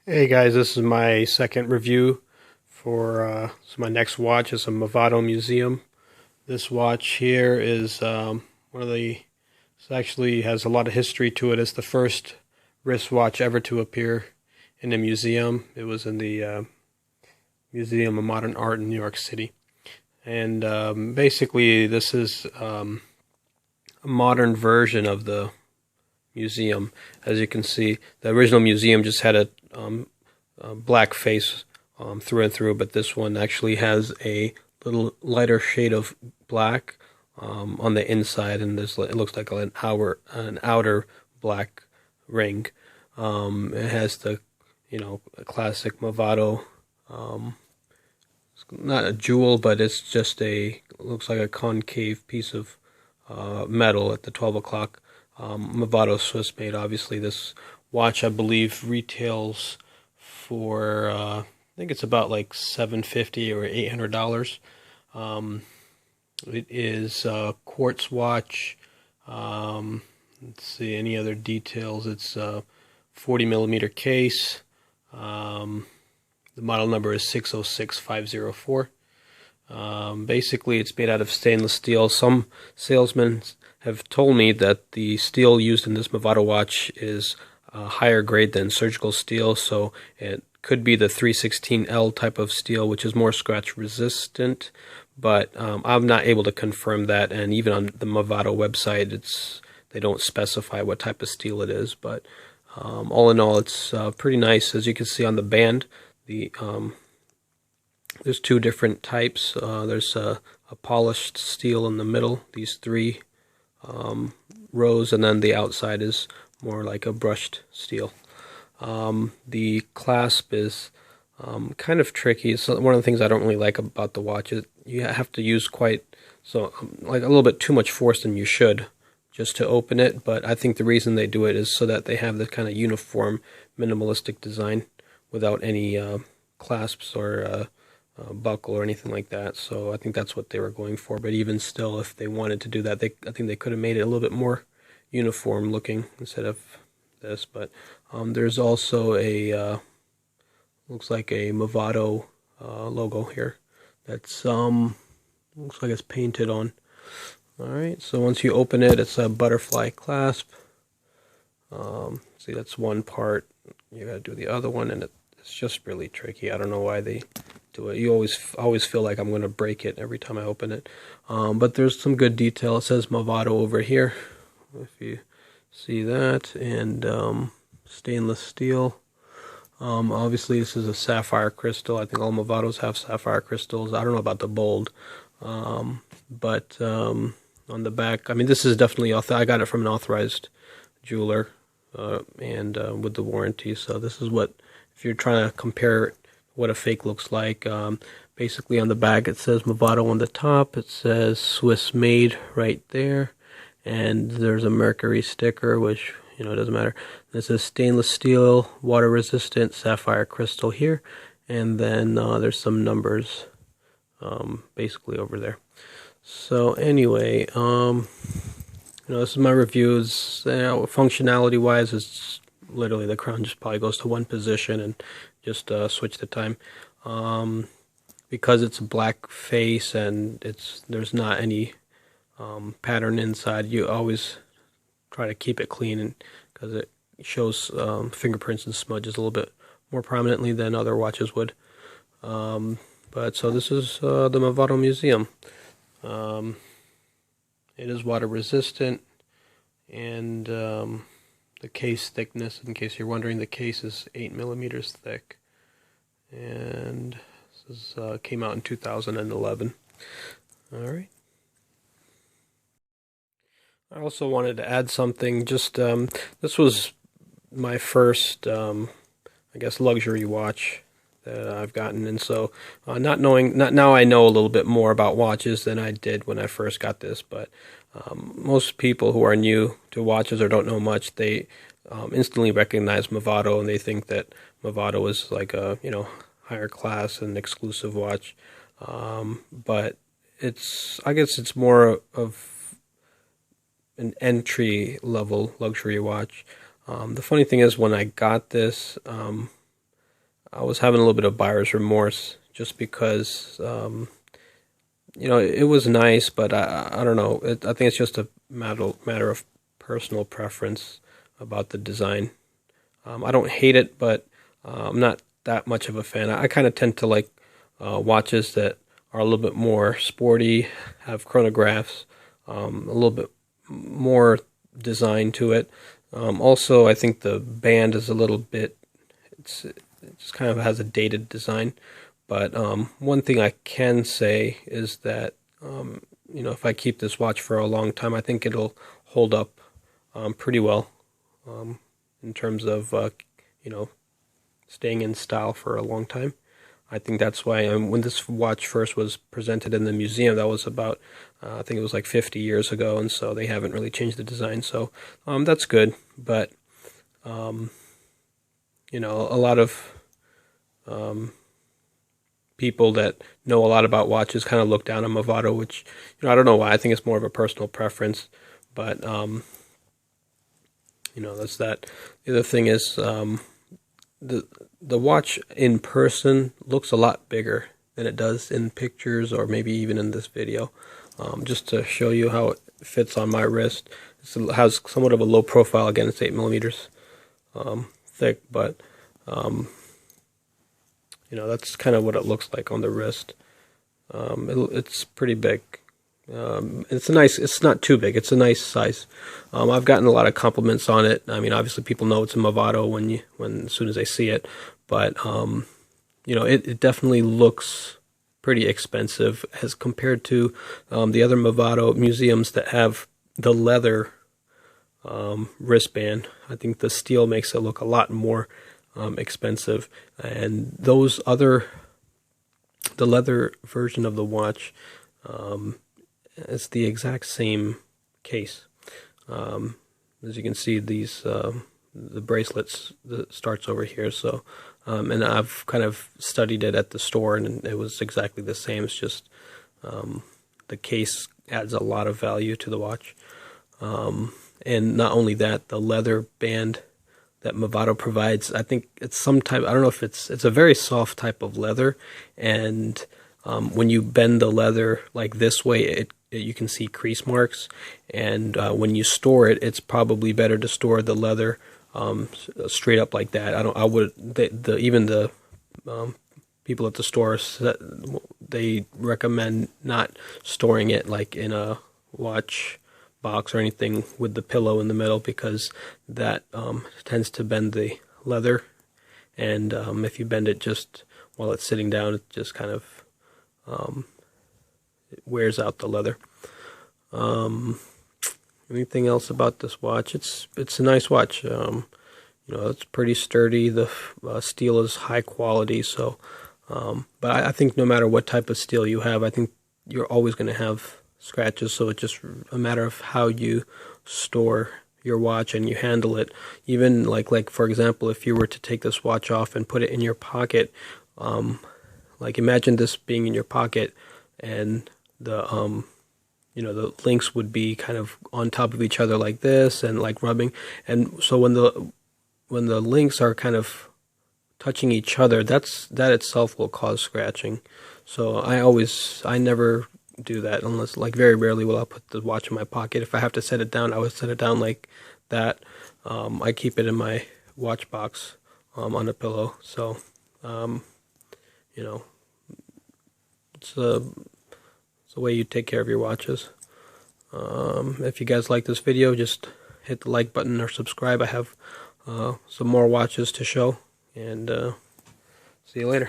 Hey guys, this is my second review for so my next watch is a Movado Museum. This watch here is one of the, it actually has a lot of history to it. It's the first wristwatch ever to appear in a museum. It was in the Museum of Modern Art in New York City. And basically this is a modern version of the museum. As you can see, the original museum just had a black face through and through, but this one actually has a little lighter shade of black on the inside, and it looks like an outer black ring. It has the classic Movado. It's not a jewel, but it's just looks like a concave piece of metal at the 12 o'clock. Movado Swiss made. Obviously, this watch I believe retails for I think it's about like $750 or $800. It is a quartz watch. Let's see any other details. It's a 40 millimeter case. The model number is 606504. Basically, it's made out of stainless steel. Some salesmen have told me that the steel used in this Movado watch is higher grade than surgical steel, so it could be the 316L type of steel, which is more scratch resistant, but I'm not able to confirm that, and even on the Movado website they don't specify what type of steel it is, but all in all it's pretty nice. As you can see on the band, there's two different types. There's a polished steel in the middle, these three rows, and then the outside is more like a brushed steel. The clasp is kind of tricky. It's one of the things I don't really like about the watch. You have to use like a little bit too much force than you should just to open it, but I think the reason they do it is so that they have this kind of uniform minimalistic design without any clasps or buckle or anything like that. So I think that's what they were going for. But even still, if they wanted to do that, I think they could have made it a little bit more uniform looking instead of this. But there's also a looks like a Movado logo here. That's looks like it's painted on. All right. So once you open it, it's a butterfly clasp. See, that's one part. You got to do the other one, and it's just really tricky. I don't know why they do it. You always feel like I'm going to break it every time I open it. But there's some good detail. It says Movado over here, if you see that, and stainless steel. Obviously, this is a sapphire crystal. I think all Movados have sapphire crystals. I don't know about the bold, but on the back, I mean, this is definitely I got it from an authorized jeweler, and with the warranty. So this is what, if you're trying to compare what a fake looks like. Basically, on the back it says Movado on the top. It says Swiss made right there, and there's a Mercury sticker, which it doesn't matter. This is stainless steel, water resistant, sapphire crystal here, and then there's some numbers basically over there. So anyway, this is my reviews. Functionality wise, it's literally the crown just probably goes to one position and just switch the time. Because it's a black face and there's not any pattern inside, you always try to keep it clean, because it shows fingerprints and smudges a little bit more prominently than other watches would. But so this is the Movado Museum. It is water resistant, and the case thickness, in case you're wondering, the case is 8 millimeters thick, and this came out in 2011. All right. I also wanted to add something. Just this was my first, I guess, luxury watch that I've gotten, and so not now I know a little bit more about watches than I did when I first got this. But most people who are new to watches or don't know much, they instantly recognize Movado, and they think that Movado is like a higher class and exclusive watch. But I guess it's more of an entry level luxury watch. The funny thing is, when I got this, I was having a little bit of buyer's remorse just because it was nice, but I don't know. I think it's just a matter of personal preference about the design. I don't hate it, but I'm not that much of a fan. I kind of tend to like watches that are a little bit more sporty, have chronographs, a little bit more design to it. Also, I think the band is a little bit, it just kind of has a dated design. But one thing I can say is that, if I keep this watch for a long time, I think it'll hold up pretty well in terms of, staying in style for a long time. I think that's why when this watch first was presented in the museum, that was about, I think it was like 50 years ago, and so they haven't really changed the design. So that's good, but, a lot of people that know a lot about watches kind of look down on Movado, which, I don't know why. I think it's more of a personal preference, but, that's that. The other thing is, the watch in person looks a lot bigger than it does in pictures or maybe even in this video. Just to show you how it fits on my wrist. It has somewhat of a low profile. Again, it's 8 millimeters thick, but that's kind of what it looks like on the wrist. It's pretty big. It's not too big. It's a nice size. I've gotten a lot of compliments on it. I mean, obviously people know it's a Movado as soon as they see it, but it definitely looks pretty expensive as compared to the other Movado museums that have the leather wristband. I think the steel makes it look a lot more expensive, and the leather version of the watch, it's the exact same case. As you can see, the bracelets starts over here. So, and I've kind of studied it at the store, and it was exactly the same. It's just the case adds a lot of value to the watch. And not only that, the leather band that Movado provides, I think it's some type, I don't know if it's a very soft type of leather, and when you bend the leather like this way, you can see crease marks, and when you store it, it's probably better to store the leather straight up like that. Even the people at the store, they recommend not storing it like in a watch box or anything with the pillow in the middle, because that tends to bend the leather, and if you bend it just while it's sitting down, it just kind of it wears out the leather. Anything else about this watch? It's a nice watch. It's pretty sturdy. The steel is high quality. So, but I think no matter what type of steel you have, I think you're always going to have scratches. So it's just a matter of how you store your watch and you handle it. Even like for example, if you were to take this watch off and put it in your pocket, like imagine this being in your pocket, and the the links would be kind of on top of each other like this, and like rubbing. And so when the links are kind of touching each other, that itself will cause scratching. So I never do that, unless, like, very rarely will I put the watch in my pocket. If I have to set it down, I would set it down like that. I keep it in my watch box on a pillow. So it's the way you take care of your watches. If you guys like this video, just hit the like button or subscribe. I have some more watches to show, and see you later.